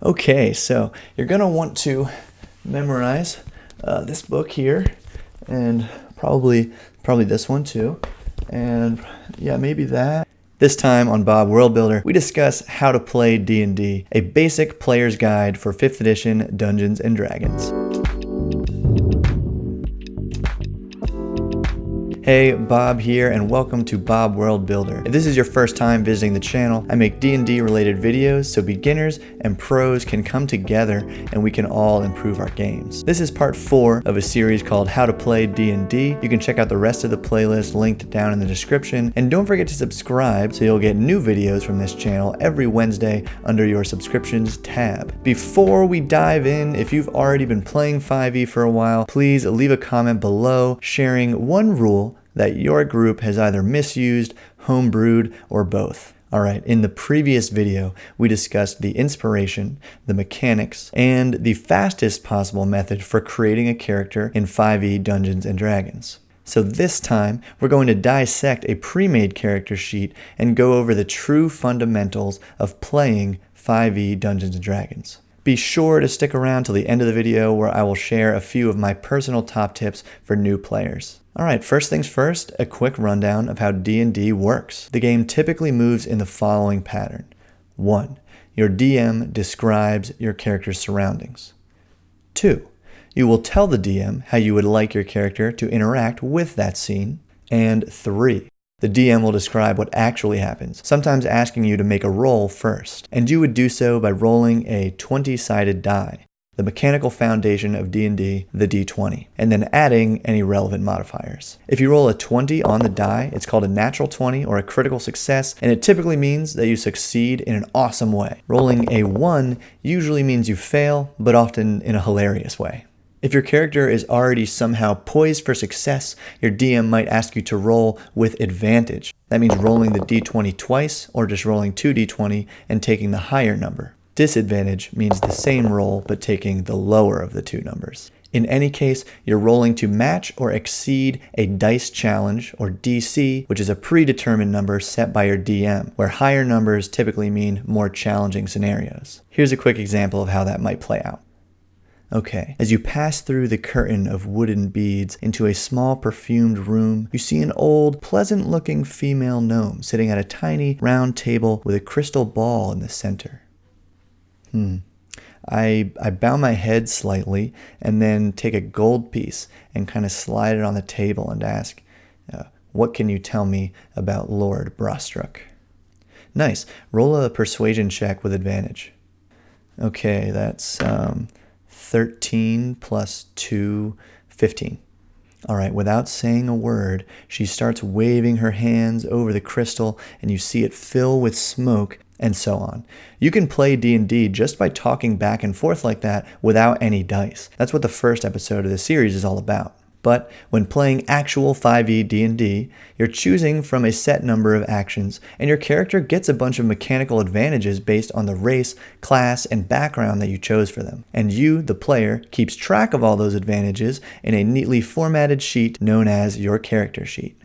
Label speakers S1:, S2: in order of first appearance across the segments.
S1: Okay, so you're going to want to memorize this book here, and probably this one too, and yeah, maybe that. This time on Bob World Builder, we discuss how to play D&D, a basic player's guide for 5th edition Dungeons & Dragons. Hey, Bob here, and welcome to Bob World Builder. If this is your first time visiting the channel, I make D&D related videos so beginners and pros can come together and we can all improve our games. This is part 4 of a series called How to Play D&D. You can check out the rest of the playlist linked down in the description, and don't forget to subscribe so you'll get new videos from this channel every Wednesday under your subscriptions tab. Before we dive in, if you've already been playing 5e for a while, please leave a comment below sharing one rule that your group has either misused, homebrewed, or both. Alright, in the previous video, we discussed the inspiration, the mechanics, and the fastest possible method for creating a character in 5e Dungeons & Dragons. So this time, we're going to dissect a pre-made character sheet and go over the true fundamentals of playing 5e Dungeons & Dragons. Be sure to stick around till the end of the video where I will share a few of my personal top tips for new players. Alright, first things first, a quick rundown of how D&D works. The game typically moves in the following pattern. 1. Your DM describes your character's surroundings. 2. You will tell the DM how you would like your character to interact with that scene. And 3. The DM will describe what actually happens, sometimes asking you to make a roll first. And you would do so by rolling a 20-sided die, the mechanical foundation of D&D, the D20, and then adding any relevant modifiers. If you roll a 20 on the die, it's called a natural 20 or a critical success, and it typically means that you succeed in an awesome way. Rolling a 1 usually means you fail, but often in a hilarious way. If your character is already somehow poised for success, your DM might ask you to roll with advantage. That means rolling the D20 twice, or just rolling 2d20 and taking the higher number. Disadvantage means the same roll, but taking the lower of the two numbers. In any case, you're rolling to match or exceed a dice challenge, or DC, which is a predetermined number set by your DM, where higher numbers typically mean more challenging scenarios. Here's a quick example of how that might play out. Okay, as you pass through the curtain of wooden beads into a small perfumed room, you see an old, pleasant-looking female gnome sitting at a tiny, round table with a crystal ball in the center. I bow my head slightly and then take a gold piece and kind of slide it on the table and ask, what can you tell me about Lord Brostruck? Nice. Roll a persuasion check with advantage. Okay, that's 13 plus 2, 15. Alright, without saying a word, she starts waving her hands over the crystal and you see it fill with smoke, and so on. You can play D&D just by talking back and forth like that without any dice. That's what the first episode of the series is all about. But when playing actual 5e D&D, you're choosing from a set number of actions, and your character gets a bunch of mechanical advantages based on the race, class, and background that you chose for them. And you, the player, keeps track of all those advantages in a neatly formatted sheet known as your character sheet.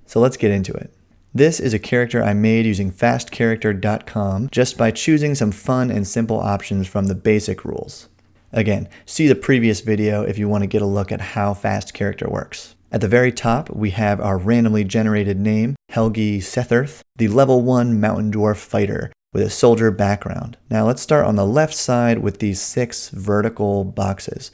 S1: So let's get into it. This is a character I made using fastcharacter.com just by choosing some fun and simple options from the basic rules. Again, see the previous video if you want to get a look at how fast character works. At the very top, we have our randomly generated name, Helgi Setherth, the level 1 mountain dwarf fighter with a soldier background. Now let's start on the left side with these 6 vertical boxes.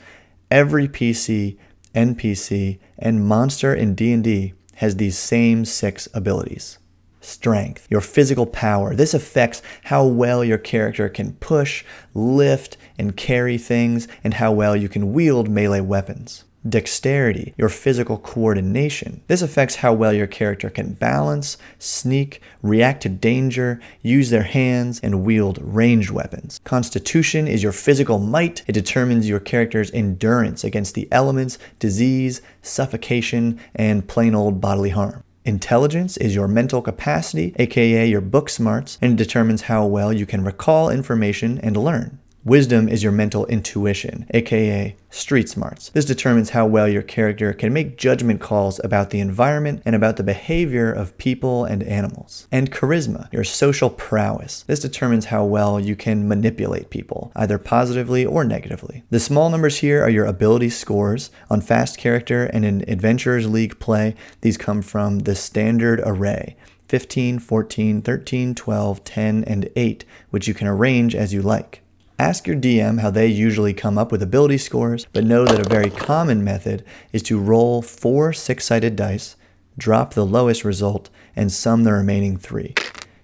S1: Every PC, NPC, and monster in D&D has these same 6 abilities. Strength, your physical power. This affects how well your character can push, lift, and carry things, and how well you can wield melee weapons. Dexterity, your physical coordination. This affects how well your character can balance, sneak, react to danger, use their hands, and wield ranged weapons. Constitution is your physical might. It determines your character's endurance against the elements, disease, suffocation, and plain old bodily harm. Intelligence is your mental capacity, aka your book smarts, and it determines how well you can recall information and learn. Wisdom is your mental intuition, aka street smarts. This determines how well your character can make judgment calls about the environment and about the behavior of people and animals. And charisma, your social prowess. This determines how well you can manipulate people, either positively or negatively. The small numbers here are your ability scores. On fast character and in Adventurers League play, these come from the standard array. 15, 14, 13, 12, 10, and 8, which you can arrange as you like. Ask your DM how they usually come up with ability scores, but know that a very common method is to roll 4 six-sided dice, drop the lowest result, and sum the remaining 3.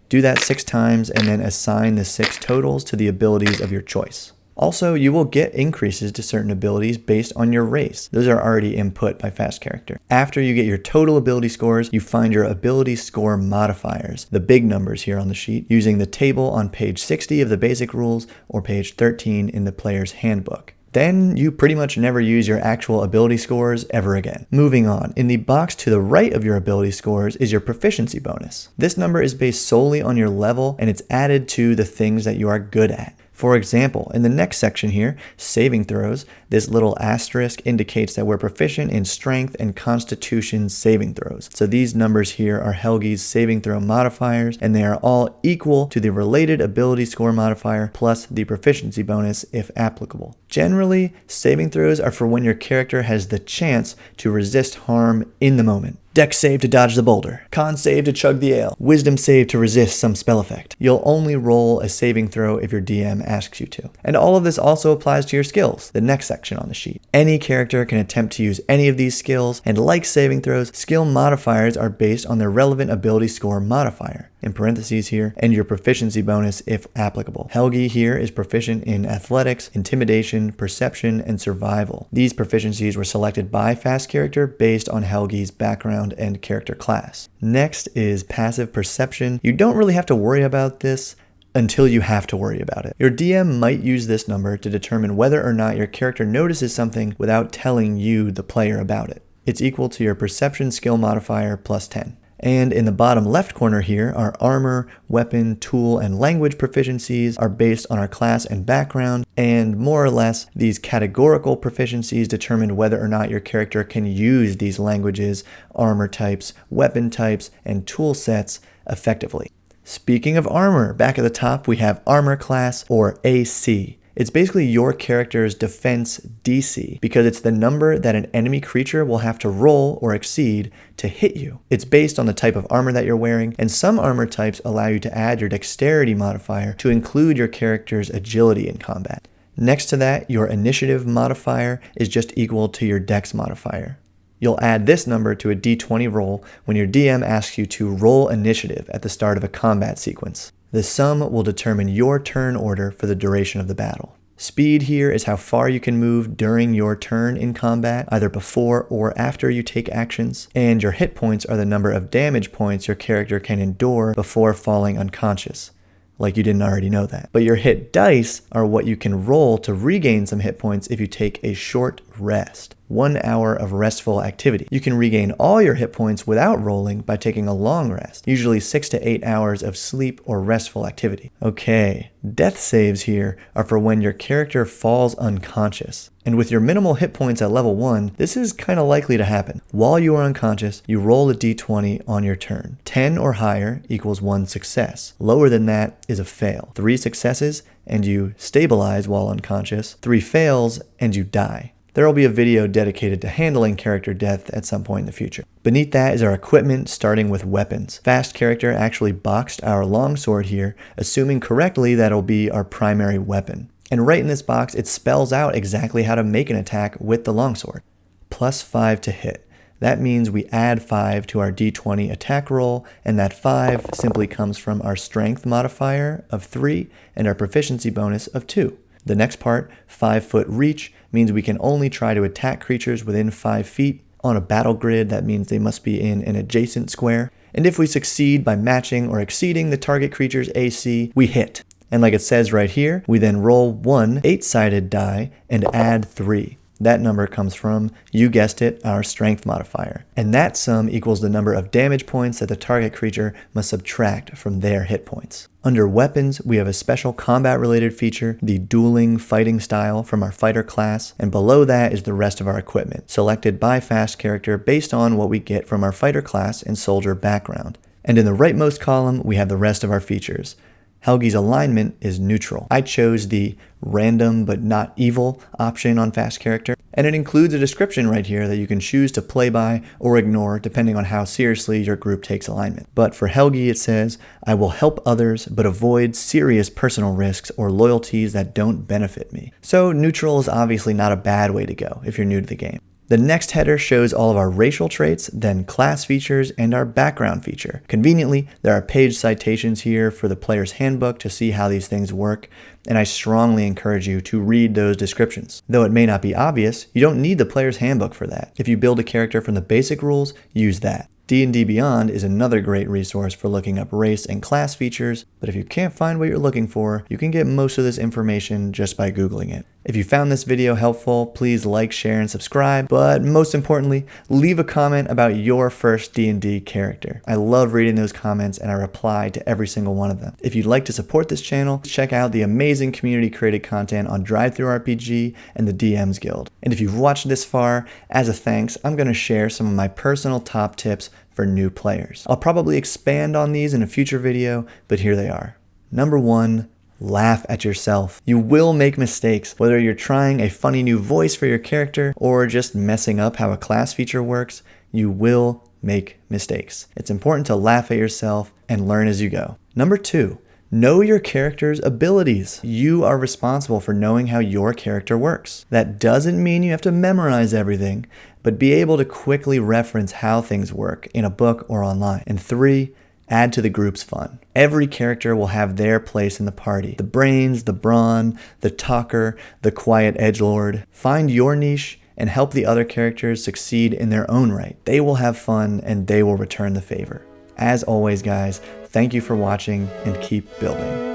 S1: Do that 6 times and then assign the 6 totals to the abilities of your choice. Also, you will get increases to certain abilities based on your race. Those are already input by fast character. After you get your total ability scores, you find your ability score modifiers, the big numbers here on the sheet, using the table on page 60 of the basic rules or page 13 in the player's handbook. Then you pretty much never use your actual ability scores ever again. Moving on, in the box to the right of your ability scores is your proficiency bonus. This number is based solely on your level and it's added to the things that you are good at. For example, in the next section here, saving throws, this little asterisk indicates that we're proficient in strength and constitution saving throws. So these numbers here are Helgi's saving throw modifiers, and they are all equal to the related ability score modifier plus the proficiency bonus if applicable. Generally, saving throws are for when your character has the chance to resist harm in the moment. Dex save to dodge the boulder. Con save to chug the ale. Wisdom save to resist some spell effect. You'll only roll a saving throw if your DM asks you to. And all of this also applies to your skills, the next section on the sheet. Any character can attempt to use any of these skills, and like saving throws, skill modifiers are based on their relevant ability score modifier, in parentheses here, and your proficiency bonus if applicable. Helgi here is proficient in athletics, intimidation, perception, and survival. These proficiencies were selected by fast character based on Helgi's background and character class. Next is passive perception. You don't really have to worry about this until you have to worry about it. Your DM might use this number to determine whether or not your character notices something without telling you, the player, about it. It's equal to your perception skill modifier plus 10. And in the bottom left corner here, our armor, weapon, tool, and language proficiencies are based on our class and background, and more or less, these categorical proficiencies determine whether or not your character can use these languages, armor types, weapon types, and tool sets effectively. Speaking of armor, back at the top we have armor class, or AC. It's basically your character's defense DC, because it's the number that an enemy creature will have to roll or exceed to hit you. It's based on the type of armor that you're wearing, and some armor types allow you to add your dexterity modifier to include your character's agility in combat. Next to that, your initiative modifier is just equal to your dex modifier. You'll add this number to a d20 roll when your DM asks you to roll initiative at the start of a combat sequence. The sum will determine your turn order for the duration of the battle. Speed here is how far you can move during your turn in combat, either before or after you take actions, and your hit points are the number of damage points your character can endure before falling unconscious. Like you didn't already know that. But your hit dice are what you can roll to regain some hit points if you take a short rest. 1 hour of restful activity. You can regain all your hit points without rolling by taking a long rest, usually 6 to 8 hours of sleep or restful activity. Okay, death saves here are for when your character falls unconscious. And with your minimal hit points at level 1, this is kind of likely to happen. While you are unconscious, you roll a d20 on your turn. 10 or higher equals 1 success. Lower than that is a fail. 3 successes and you stabilize while unconscious. 3 fails and you die. There will be a video dedicated to handling character death at some point in the future. Beneath that is our equipment, starting with weapons. Fast character actually boxed our longsword here, assuming correctly that it'll be our primary weapon. And right in this box, it spells out exactly how to make an attack with the longsword. +5 to hit. That means we add 5 to our d20 attack roll, and that 5 simply comes from our strength modifier of 3 and our proficiency bonus of 2. The next part, 5-foot reach, means we can only try to attack creatures within 5 feet. On a battle grid, that means they must be in an adjacent square. And if we succeed by matching or exceeding the target creature's AC, we hit. And like it says right here, we then roll 1 8-sided die and add 3. That number comes from, you guessed it, our strength modifier. And that sum equals the number of damage points that the target creature must subtract from their hit points. Under weapons, we have a special combat-related feature, the dueling fighting style from our fighter class, and below that is the rest of our equipment, selected by fast character based on what we get from our fighter class and soldier background. And in the rightmost column, we have the rest of our features. Helgi's alignment is neutral. I chose the random but not evil option on fast character, and it includes a description right here that you can choose to play by or ignore depending on how seriously your group takes alignment. But for Helgi it says, I will help others but avoid serious personal risks or loyalties that don't benefit me. So neutral is obviously not a bad way to go if you're new to the game. The next header shows all of our racial traits, then class features, and our background feature. Conveniently, there are page citations here for the player's handbook to see how these things work, and I strongly encourage you to read those descriptions. Though it may not be obvious, you don't need the player's handbook for that. If you build a character from the basic rules, use that. D&D Beyond is another great resource for looking up race and class features, but if you can't find what you're looking for, you can get most of this information just by Googling it. If you found this video helpful, please like, share, and subscribe, but most importantly, leave a comment about your first D&D character. I love reading those comments and I reply to every single one of them. If you'd like to support this channel, check out the amazing community-created content on DriveThruRPG and the DMs Guild. And if you've watched this far, as a thanks, I'm going to share some of my personal top tips for new players. I'll probably expand on these in a future video, but here they are. Number 1, laugh at yourself. You will make mistakes, whether you're trying a funny new voice for your character or just messing up how a class feature works, you will make mistakes. It's important to laugh at yourself and learn as you go. Number 2, know your character's abilities. You are responsible for knowing how your character works. That doesn't mean you have to memorize everything, but be able to quickly reference how things work in a book or online. And 3, add to the group's fun. Every character will have their place in the party. The brains, the brawn, the talker, the quiet edgelord. Find your niche and help the other characters succeed in their own right. They will have fun and they will return the favor. As always, guys, thank you for watching and keep building.